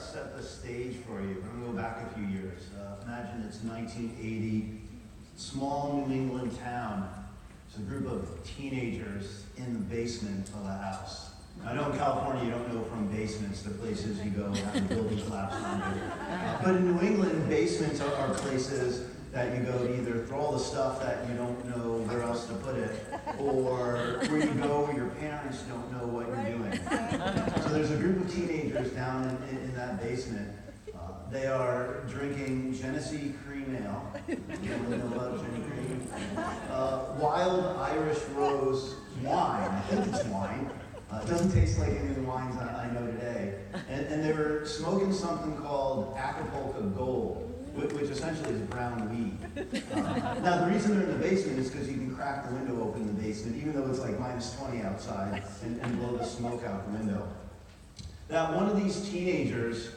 set the stage for you. We're going to go back a few years. Imagine it's 1980, small New England town. It's a group of teenagers in the basement of a house. I know in California you don't know from basements, they're places you go and have the building collapse on you. But in New England, basements are places that you go to either throw all the stuff that you don't know where else to put it, or where you go where your parents don't know what you're doing. So there's a group of teenagers down in that basement. They are drinking Genesee cream ale. You don't know about Genesee cream? Wild Irish Rose wine. I think it's wine. It doesn't taste like any of the wines I know today. And they were smoking something called Acapulco Gold, which essentially is brown weed. Now, the reason they're in the basement is because you can crack the window open in the basement, even though it's like -20 outside, and blow the smoke out the window. Now, one of these teenagers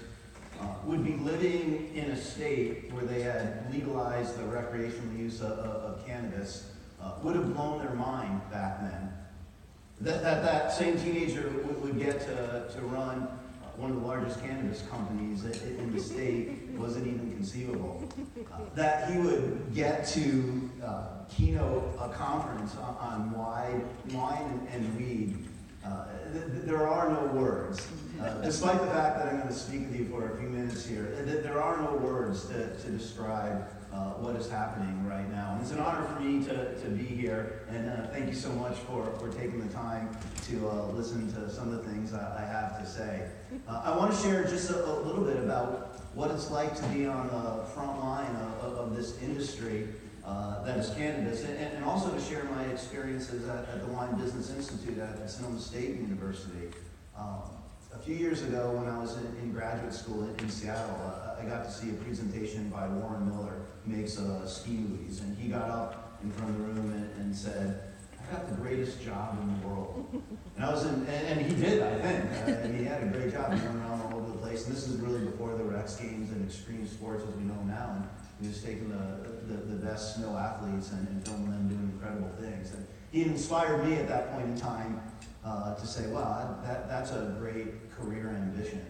would be living in a state where they had legalized the recreational use of cannabis, would have blown their mind back then. That same teenager would get to run one of the largest cannabis companies in the state wasn't even conceivable. That he would get to keynote a conference on wine and weed. There are no words. Despite the fact that I'm going to speak with you for a few minutes here, there are no words to describe what is happening right now. And it's an honor for me to be here, and thank you so much for taking the time to listen to some of the things I have to say. I want to share just a little bit about what it's like to be on the front line of this industry that is cannabis, and also to share my experiences at the Wine Business Institute at Sonoma State University. A few years ago, when I was in graduate school in Seattle, I got to see a presentation by Warren Miller, who makes ski movies, and he got up in front of the room and said, "I got the greatest job in the world." And he did, I think. And he had a great job. He went around all over the place, and this is really before there were X Games and extreme sports as we know now. And he was taking the best snow athletes and filming them doing incredible things. And he inspired me at that point in time to say, wow, that's a great career ambition,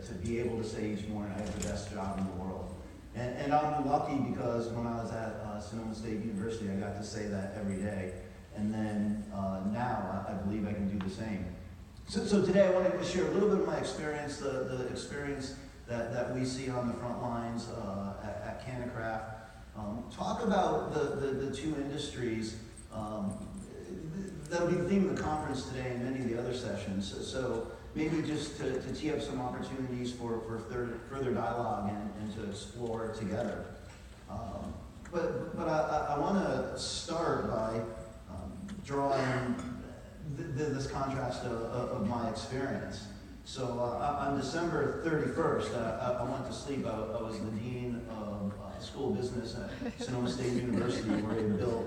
to be able to say each morning I have the best job in the world. And I'm lucky because when I was at Sonoma State University, I got to say that every day. And then now I believe I can do the same. So today I wanted to share a little bit of my experience, the experience that we see on the front lines at Cannacraft. Talk about the two industries. That'll be the theme of the conference today and many of the other sessions. So maybe just to tee up some opportunities for further dialogue and to explore together. But I want to start by drawing this contrast of my experience. So on December 31st, I went to sleep. I was the dean of school of business at Sonoma State University, where they built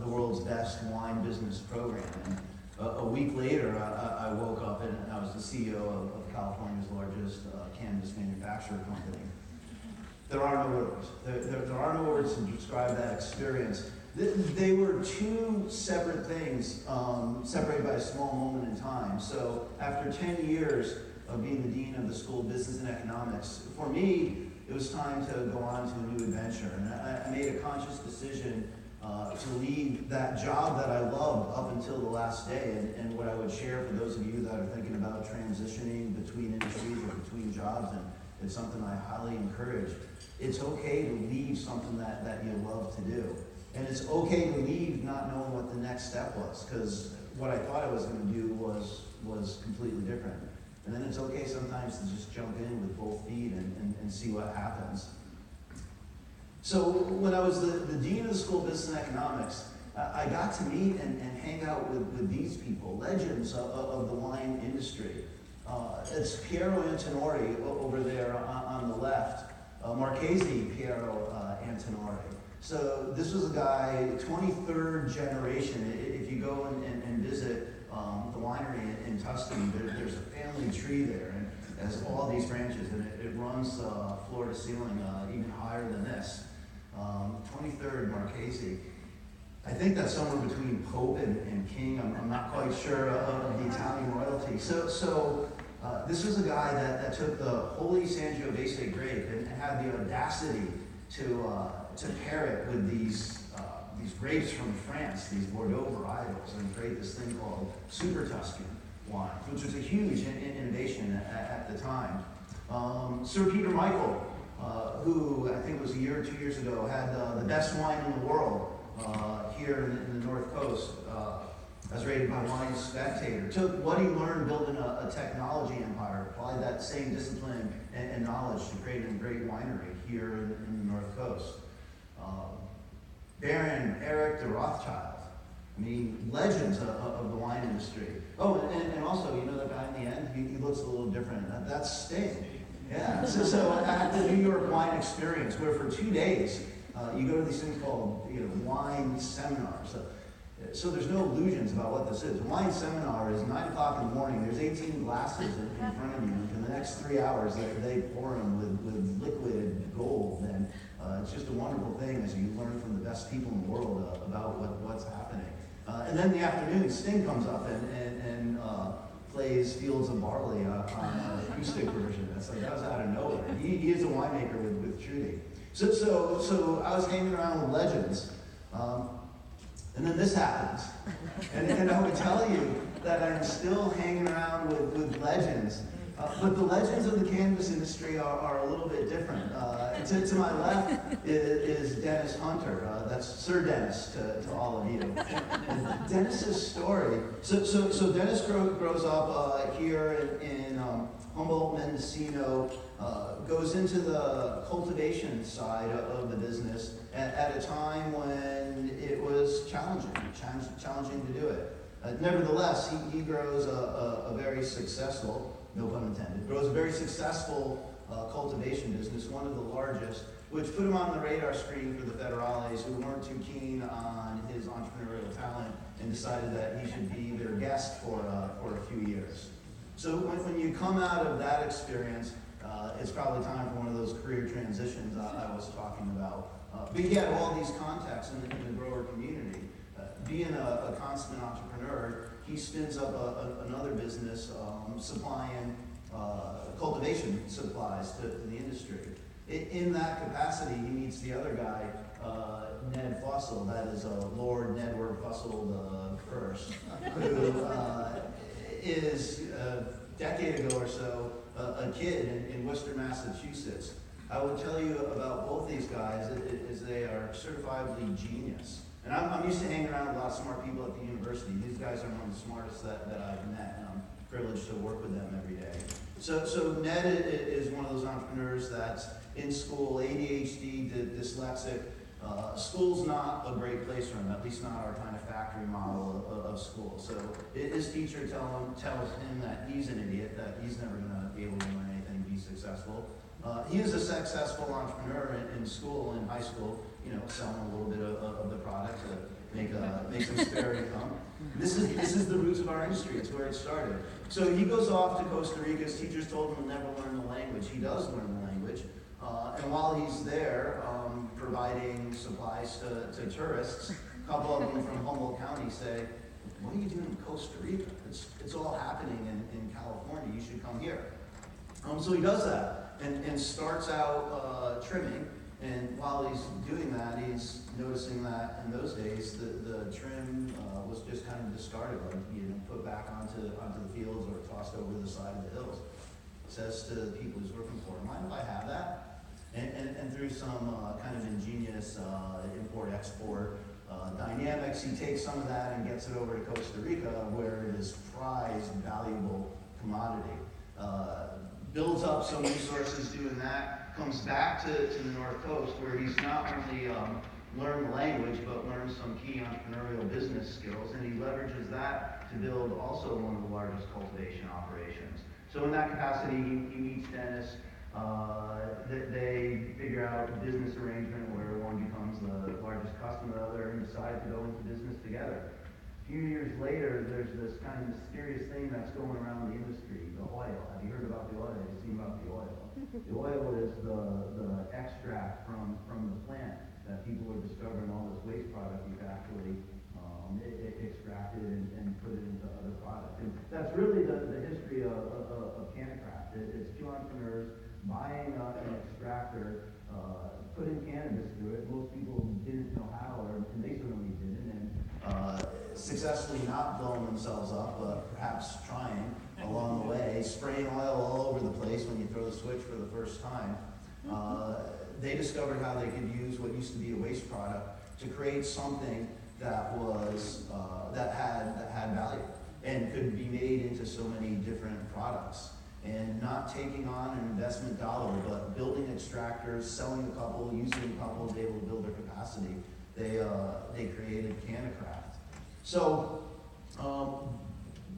the world's best wine business program. And a week later, I woke up and I was the CEO of California's largest cannabis manufacturer company. There are no words. There are no words to describe that experience. They were two separate things, separated by a small moment in time. So after 10 years of being the dean of the School of Business and Economics, for me, it was time to go on to a new adventure. And I made a conscious decision to leave that job that I loved up until the last day. And what I would share for those of you that are thinking about transitioning between industries or between jobs, and it's something I highly encourage. It's okay to leave something that you love to do. And it's okay to leave not knowing what the next step was, because what I thought I was going to do was completely different. And then it's okay sometimes to just jump in with both feet and see what happens. So when I was the dean of the School of Business and Economics, I got to meet and hang out with these people, legends of the wine industry. It's Piero Antinori over there on the left, Marchese Piero Antinori. So this was a guy, 23rd generation. If you go and visit the winery in Tuscany, there's a family tree there, and it has all these branches, and it runs floor to ceiling, even higher than this. 23rd Marchese. I think that's somewhere between Pope and King. I'm not quite sure of the Italian royalty. So This was a guy that took the Holy Sangiovese grape and had the audacity to pair it with these grapes from France, these Bordeaux varietals, and create this thing called Super Tuscan wine, which was a huge innovation at the time. Sir Peter Michael, who I think it was a year or 2 years ago, had the best wine in the world here in the North Coast, as rated by Wine Spectator. Took what he learned building a technology empire, applied that same discipline and knowledge to create a great winery here in the North Coast. Baron Eric de Rothschild. I mean, legends of the wine industry. Oh, and also, you know that guy in the end? He looks a little different. That's Sting. Yeah. So at the New York Wine Experience, where for 2 days, you go to these things called wine seminars. So there's no illusions about what this is. A wine seminar is 9 o'clock in the morning. There's 18 glasses in front of you. And for the next 3 hours, they pour them with liquid gold. And it's just a wonderful thing as you learn from the best people in the world about what's happening. And then in the afternoon, Sting comes up and plays Fields of Barley on an acoustic version. That was out of nowhere. He is a winemaker with Trudy. So I was hanging around with legends. And then this happens. And I would tell you that I'm still hanging around with legends. But the legends of the cannabis industry are a little bit different. To my left is Dennis Hunter. That's Sir Dennis to all of you. And Dennis's story. So Dennis grows up here in Humboldt, Mendocino, goes into the cultivation side of the business at a time when it was challenging to do it. Nevertheless, he grows a very successful, no pun intended, grows a very successful cultivation business, one of the largest, which put him on the radar screen for the federales who weren't too keen on his entrepreneurial talent and decided that he should be their guest for a few years. So when you come out of that experience, it's probably time for one of those career transitions I was talking about. But he had all these contacts in the grower community. Being a consummate entrepreneur, he spins up another business supplying cultivation supplies to the industry. In that capacity, he meets the other guy, Ned Fussell, that is Lord Nedward Fussell the First, who is a decade ago or so a kid in Worcester, Massachusetts. I would tell you about both these guys is they are certifiably genius. And I'm used to hanging around with a lot of smart people at the university. These guys are one of the smartest that I've met, and I'm privileged to work with them every day. So Ned is one of those entrepreneurs that's in school, ADHD, dyslexic. School's not a great place for him, at least not our kind of factory model of school. So his teacher tells him that he's an idiot, that he's never going to be able to learn anything, be successful. He is a successful entrepreneur in school, in high school, selling a little bit of the product to make some spare income. This is the roots of our industry. It's where it started. So he goes off to Costa Rica. His teachers told him he'll never learn the language. He does learn the language. And while he's there, providing supplies to tourists, a couple of them from Humboldt County say, "What are you doing in Costa Rica? It's all happening in California. You should come here." So he does that and starts out trimming. And while he's doing that, he's noticing that in those days the trim was just kind of discarded, like put back onto the fields or tossed over the side of the hills. Says to the people he's working for, "Mind if I have that?" And through some kind of ingenious import-export dynamics, he takes some of that and gets it over to Costa Rica, where it is prized, valuable commodity. Builds up some resources doing that, comes back to the North Coast, where he's not only learned the language, but learned some key entrepreneurial business skills, and he leverages that to build also one of the largest cultivation operations. So in that capacity, he meets Dennis. They figure out a business arrangement where one becomes the largest customer of the other and decide to go into business together. A few years later, there's this kind of mysterious thing that's going around the industry, the oil. Have you heard about the oil? Have you seen about the oil? The oil is the extract from the plant that people are discovering all this waste product you've actually extracted and put it into other products. And that's really the history of cannabis. It's two entrepreneurs buying an extractor, putting cannabis through it. Most people didn't know how, and they certainly didn't, and successfully not blowing themselves up, but perhaps trying along the way, spraying oil all over the place when you throw the switch for the first time. They discovered how they could use what used to be a waste product to create something that was that had value and could be made into so many different products. And not taking on an investment dollar, but building extractors, selling a couple, using a couple to be able to build their capacity. They created Cannacraft. So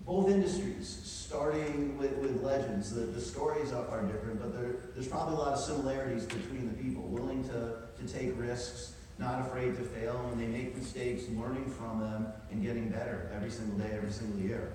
both industries, starting with legends, the stories are different, but there's probably a lot of similarities between the people, willing to take risks, not afraid to fail, and when they make mistakes, learning from them and getting better every single day, every single year.